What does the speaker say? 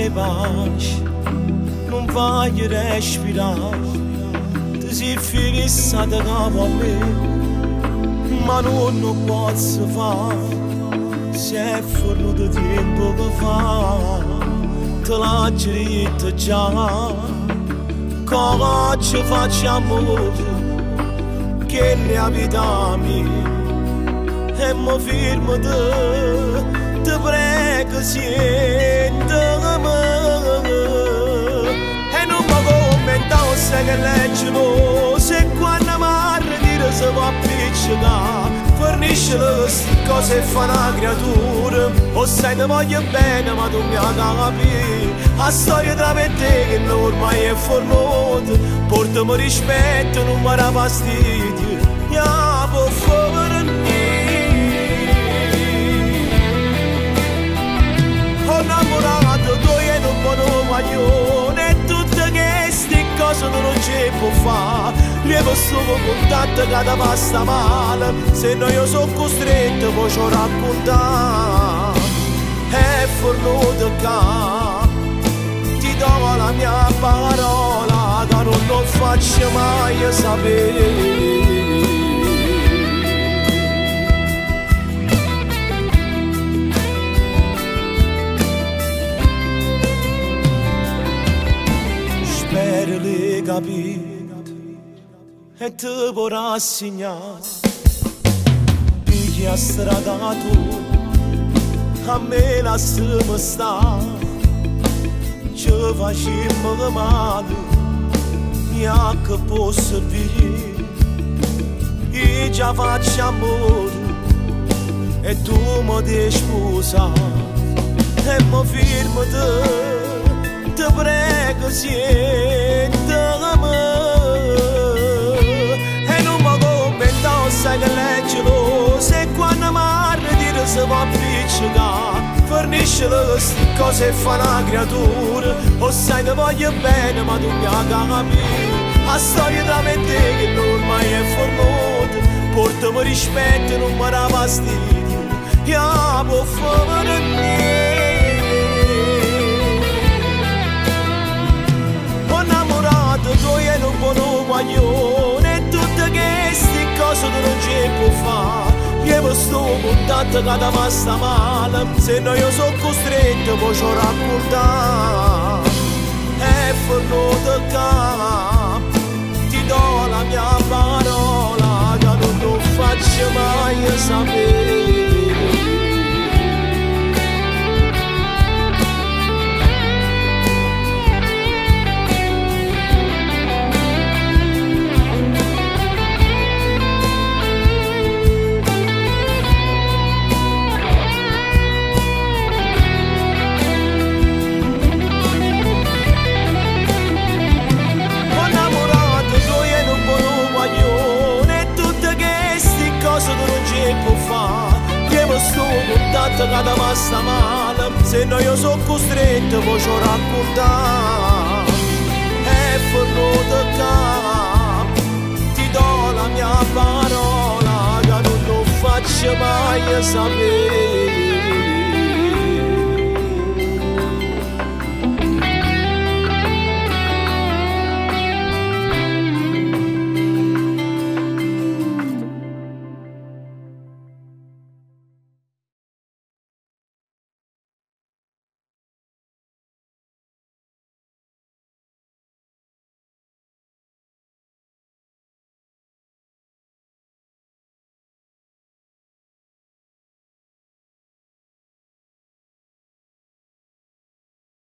e baci, non voglio respirare, ti sei fissata capo a me, ma non posso fare, se è fornuto tempo che fa, te l'ho detto già, come ci facciamo, che le vita mia, e mi fermo te prego sientami, e non mi commentavo se che leggono, se quando mi ritiro si può appiccicare, fornisce queste cose e fa una creatura, o sai ti voglio bene ma tu mi capi, la storia tra me e te che ormai è fornuta, portami rispetto, non mi dà fastidio, ja, per favore. Innamorato, tu e un buon maglione, e tutte queste cose non ci può fare. Lievo sto contatto che ti passa male, se no io sono costretto poi ci raccontare. È fornuto che ti do la mia parola, che non lo faccio mai sapere. Spero le capito e ti vorrà rassegnare, piglia strada tu, a me lasciami stare, ci facciamo male, neanche può servire, io già faccio amore e tu mi devi sposare, e mi fermo te prego sientami, e non mi commentavo sai che leggono, se quando mi ritiro si può appiccicare, fornisce queste cose e fa una creatura, o sai ti voglio bene ma tu mi capi, la storia tra me e te che ormai è fornuta, portami rispetto e non mi dà fastidio, ja, per favore. Tu e un buon maglione, e tutte queste cose tu non ci può fare, io sto contatto che ti passa male, se no io sono costretto poi ci raccontare. È fornuto che ti do la mia parola, che non lo faccio mai sapere. Che ti passa male, se no io sono costretto poi ci raccontare. È fornuto che ti do la mia parola, che non lo faccio mai sapere.